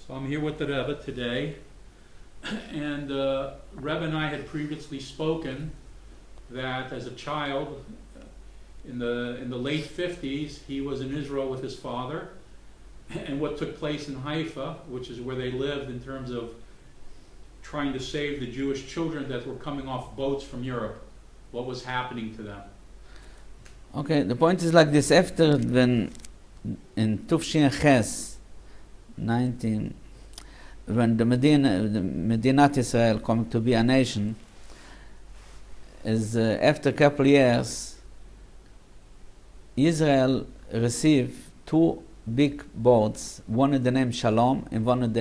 So I'm here with the Rebbe today, and Rebbe and I had previously spoken that as a child, in the late 50s, he was in Israel with his father, and what took place in Haifa, which is where they lived in terms of trying to save the Jewish children that were coming off boats from Europe. What was happening to them? Okay, the point is like this. After when in Tufshin Ches 19, when the Medinat Israel coming to be a nation, is after a couple years, Israel received two big boats. One of the name Shalom, and one of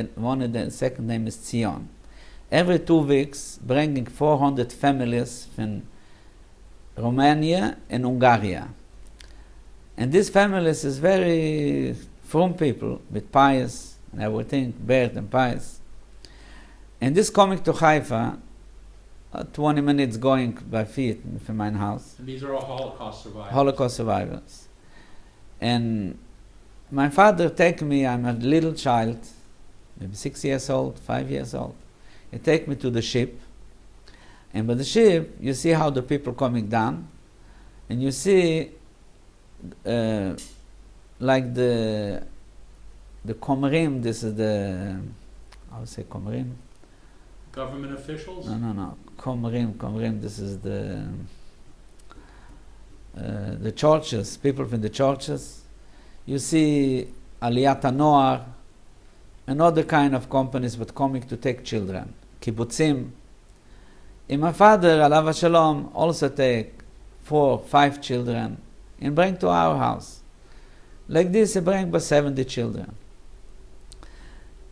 the second name is Zion. Every 2 weeks, bringing 400 families from Romania and Hungary. And these families is very from people with pious and everything, birth and pious. And this coming to Haifa, 20 minutes going by feet from my house. And these are all Holocaust survivors. Holocaust survivors. And my father take me, I'm a little child, maybe 6 years old, 5 years old. He take me to the ship. And by the ship, you see how the people coming down. And you see like the Komrim, this is the, I would say Komrim? Government officials? No. Komrim, this is the churches, people from the churches. You see Aliyat HaNoar, and other kind of companies but coming to take children. Kibbutzim. And my father, Alav Shalom, also take 4, 5 children and bring to our house. Like this, he bring by 70 children.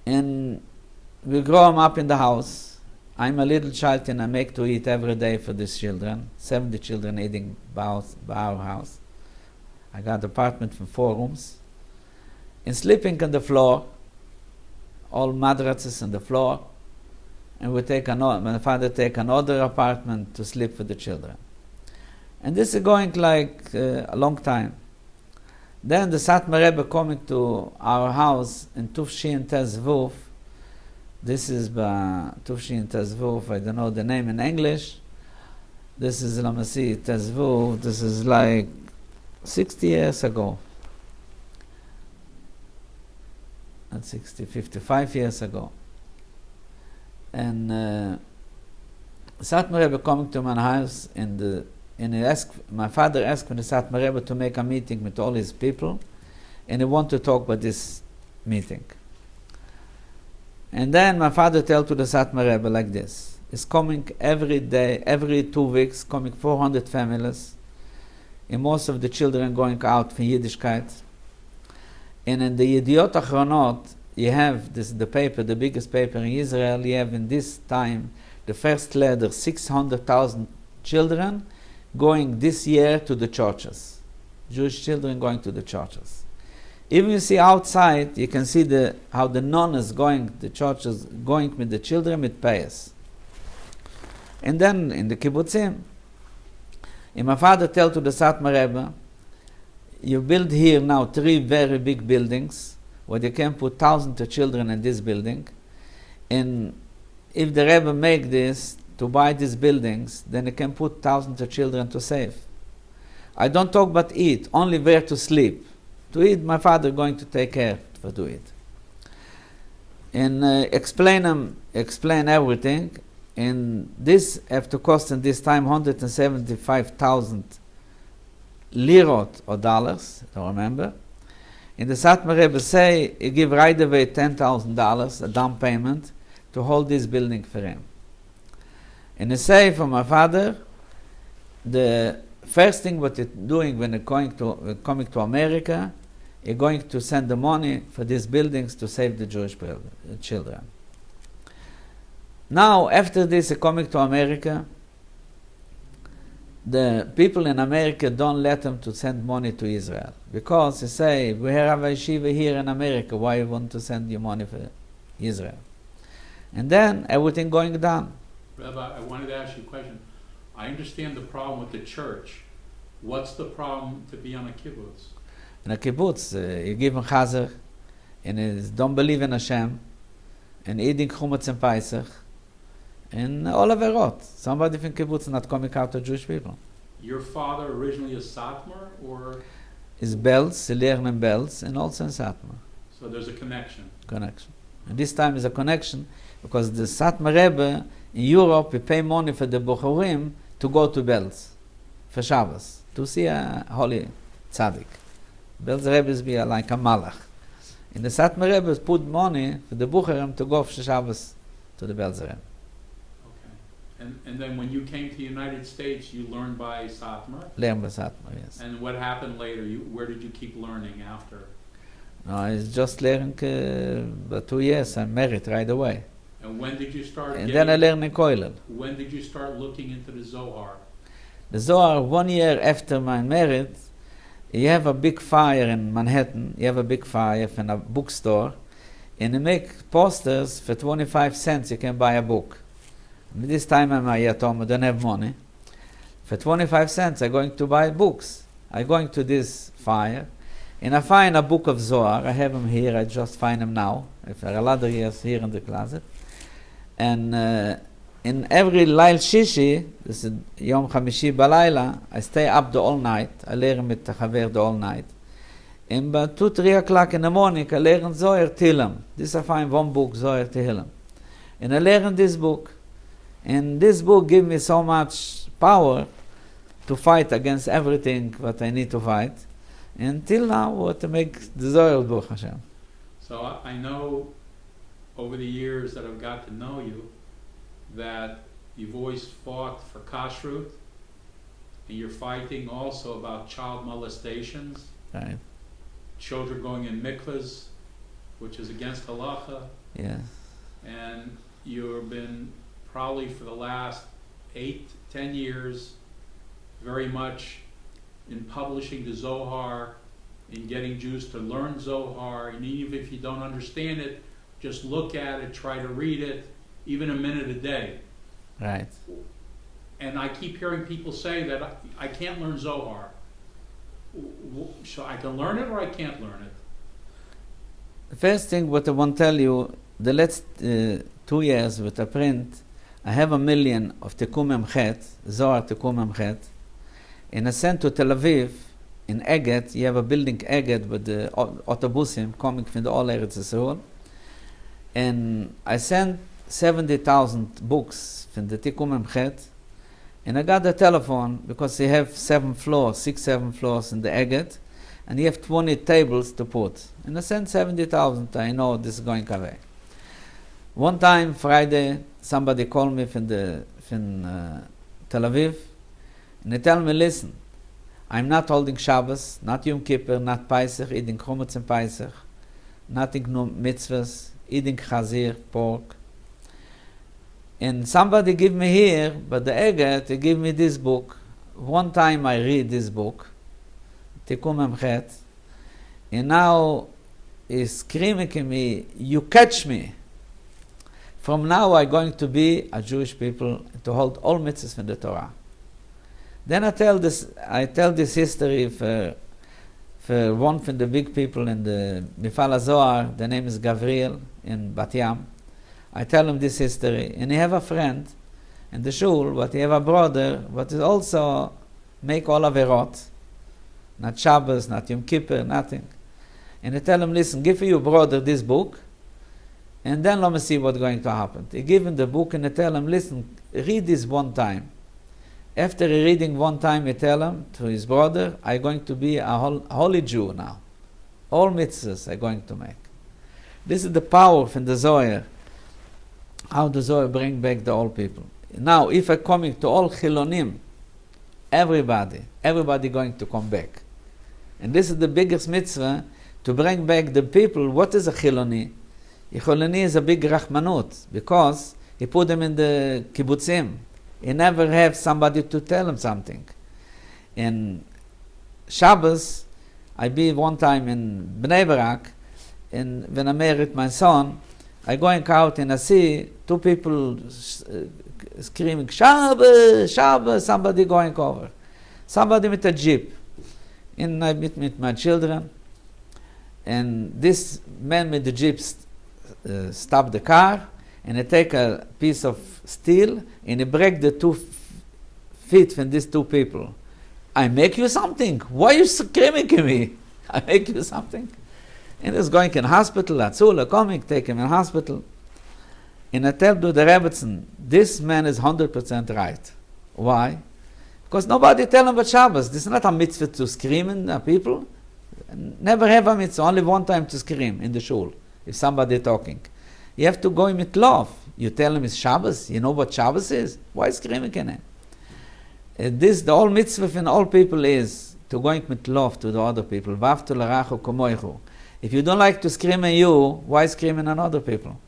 And we grow them up in the house. I'm a little child and I make to eat every day for these children. 70 children eating by our house. I got an apartment for 4 rooms. And sleeping on the floor, all mattresses on the floor. And my father take another apartment to sleep for the children. And this is going like a long time. Then the Satmar Rebbe coming to our house in Tufshin Tezvuf. This is Tufshin Tezvuf, I don't know the name in English. This is Lamasi Tezvuf, this is like 60 years ago. Not 60, 55 years ago. And Satmar Rebbe coming to my house, and my father asked me the Satmar Rebbe to make a meeting with all his people, and he want to talk about this meeting. And then my father tell to the Satmar Rebbe like this: it's coming every day, every 2 weeks, coming 400 families, and most of the children going out for Yiddishkeit. And in the Yediot Achronot, you have the paper, the biggest paper in Israel. You have in this time the first letter, 600,000 children going this year to the churches. Jewish children going to the churches. If you see outside, you can see how the nuns going, the churches going with the children with payas. And then in the kibbutzim, and my father tell to the Satmar Rebbe, you build here now 3 very big buildings, where you can put thousands of children in this building. And if the Rebbe make this, to buy these buildings, then you can put thousands of children to save. I don't talk about eat, only where to sleep. To eat, my father going to take care for to eat. And explain everything. And this have to cost in this time 175,000 lirot or dollars, I don't remember. And the Satmar Rebbe say he give right away $10,000, a down payment, to hold this building for him. And he say for my father, the first thing what he's doing when he's coming to America, he's going to send the money for these buildings to save the Jewish children. Now, after this, he's coming to America. The people in America don't let them to send money to Israel, because they say, we have a yeshiva here in America, why you want to send your money for Israel? And then everything going down. Rabbi, I wanted to ask you a question. I understand the problem with the church. What's the problem to be on a kibbutz? In a kibbutz, you give him chazer, and he don't believe in Hashem, and eating chumetz and Pesach, and all averot. Somebody from kibbutz not coming out to Jewish people. Your father originally a Satmar, or Is bells, sie lernen bells, and also in Satmar. so there's a connection. Connection. And this time is a connection because the Satmar Rebbe in Europe, we pay money for the Bochurim to go to bells for Shabbos, to see a holy tzaddik. Bells Rebbe be like a malach. In the Satmar Rebbe put money for the Bochurim to go for Shabbos to the bells Rebbe. Okay. And then when you came to the United States, you learned by Satmar. Learn by Satmar, yes. And what happened later? Where did you keep learning after? No, it's just learning, but 2 years I'm married right away. And when did you start? And then I learn in Koilel. When did you start looking into the Zohar? The Zohar, 1 year after my marriage, you have a big fire in Manhattan, you have a big fire in a bookstore, and you make posters for 25 cents, you can buy a book. And this time I'm a yatom, I don't have money. For 25 cents I'm going to buy books. I'm going to this fire, and I find a book of Zohar, I have them here, I just find them now, for a lot of years here in the closet. And in every Lail Shishi, this is Yom Chamishi Balayla, I stay up the all night, I learn with the Chaver the all night. And by 2, 3 o'clock in the morning, I learn Zohar Tehillim. This I find one book, Zohar Tehillim. And I learn this book. And this book gives me so much power to fight against everything that I need to fight. Until now, to make the Zohar book, Hashem. So I know over the years that I've got to know you, that you've always fought for kashrut, and you're fighting also about child molestations, Right. children going in mikvahs, which is against halacha, Yes. and you've been probably for the last 8, 10 years very much in publishing the Zohar, in getting Jews to learn Zohar, and even if you don't understand it, just look at it, try to read it, even a minute a day. Right. And I keep hearing people say that I can't learn Zohar. So I can learn it or I can't learn it? The first thing what I want to tell you, the last 2 years with a print, I have 1 million of Tikum Memchet, Zohar Tikum Memchet, and I sent to Tel Aviv, in Eget, you have a building Eget with the autobusim coming from the all Eretz Yisrael, and I sent 70,000 books from the Tikum Memchet, and I got the telephone because they have 7 floors, 6, 7 floors in the Eget, and you have 20 tables to put. And I sent 70,000, I know this is going away. One time, Friday, somebody called me from Tel Aviv, and they tell me, listen, I'm not holding Shabbos, not Yom Kippur, not Pesach, eating chumetz and Pesach, nothing no mitzvahs, eating chazir, pork. And somebody give me here, but the Eget, they give me this book. One time I read this book, Tikum Memchet, and now he's screaming at me, you catch me. From now I'm going to be a Jewish people, to hold all mitzvahs from the Torah. Then I tell this history for one from the big people in the Mifal HaZohar, the name is Gavriel in Bat Yam. I tell him this history, and he have a friend in the shul, but he have a brother, but he also make all averot, not Shabbos, not Yom Kippur, nothing. And I tell him, listen, give your brother this book, and then let me see what's going to happen. He give him the book, and I tell him, listen, read this one time. After reading one time, I tell him to his brother, I'm going to be a holy Jew now. All mitzvahs I'm going to make. This is the power from the Zohar, how the Zohar bring back the old people. Now, if I'm coming to all Chilonim, everybody going to come back. And this is the biggest mitzvah, to bring back the people. What is a Chiloni? A Chiloni is a big Rachmanut, because he put them in the kibbutzim. He never have somebody to tell him something. In Shabbos, I be one time in Bnei Barak, and when I married my son, I going out and I see 2 people screaming, Shabbos, Shabbos, somebody going over. Somebody with a jeep. And I meet my children, and this man with the jeep stop the car, and he take a piece of steel, and he break the feet from these two people. I make you something. Why are you screaming at me? I make you something. And he's going in hospital, Atzula coming, take him in hospital. And I tell to the Rebbetzin, this man is 100% right. Why? Because nobody tell him about Shabbos. This is not a mitzvah to scream at people. Never have a mitzvah, only one time to scream in the shul, if somebody talking. You have to go in with love. You tell him it's Shabbos, you know what Shabbos is? Why screaming at him? The whole mitzvah in all people is to go in with love to the other people. V'aftu l'rachu kamoichu. If you don't like to scream at you, why screaming at other people?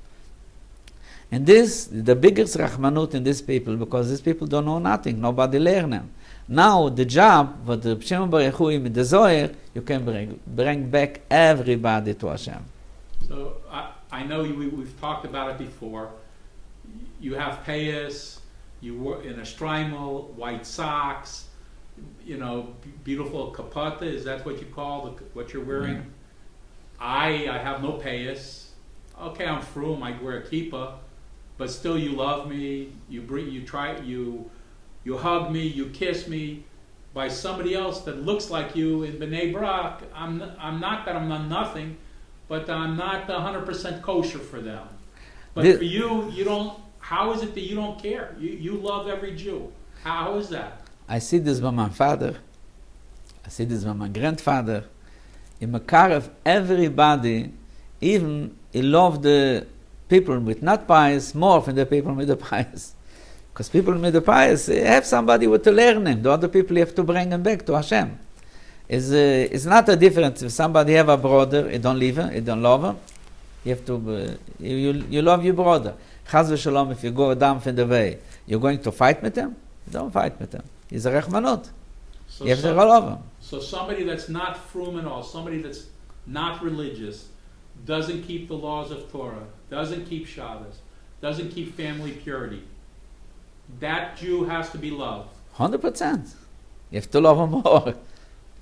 And this, the biggest rachmanut in these people, because these people don't know nothing, nobody learn them. Now, the job, what the Hashem Baruch Hu in the Zohar, you can bring back everybody to Hashem. So, I know we've talked about it before. You have payas, you were in a shtreimel, white socks, beautiful kapata, is that what you call what you're wearing? Mm-hmm. I have no payas. Okay, I'm frum, I wear a kippah, but still you love me, you hug me, you kiss me by somebody else that looks like you in B'nai Brak. I'm not nothing, but I'm not 100% kosher for them. But for you don't. How is it that you don't care? You love every Jew. How is that? I see this by my father. I see this by my grandfather. In the car of everybody, even he loved the people with not pious more than the people with the pious. Because people with the pious have somebody to learn them. The other people you have to bring them back to Hashem. It's not a difference if somebody have a brother, you don't leave him, you don't love him. You have to, you love your brother. Chaz v'shalom, if you go down from the way, you're going to fight with him? You don't fight with him. He's a rechmanut. You have to love him. So somebody that's not frum at all, somebody that's not religious, doesn't keep the laws of Torah, doesn't keep Shabbos, doesn't keep family purity, that Jew has to be loved. 100%. You have to love him more.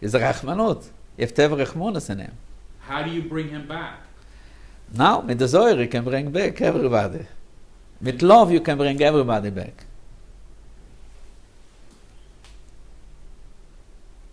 He's a rachmanut. You have to have rachmanas in him. How do you bring him back? Now, with the Zohar, you can bring back everybody. With love, you can bring everybody back.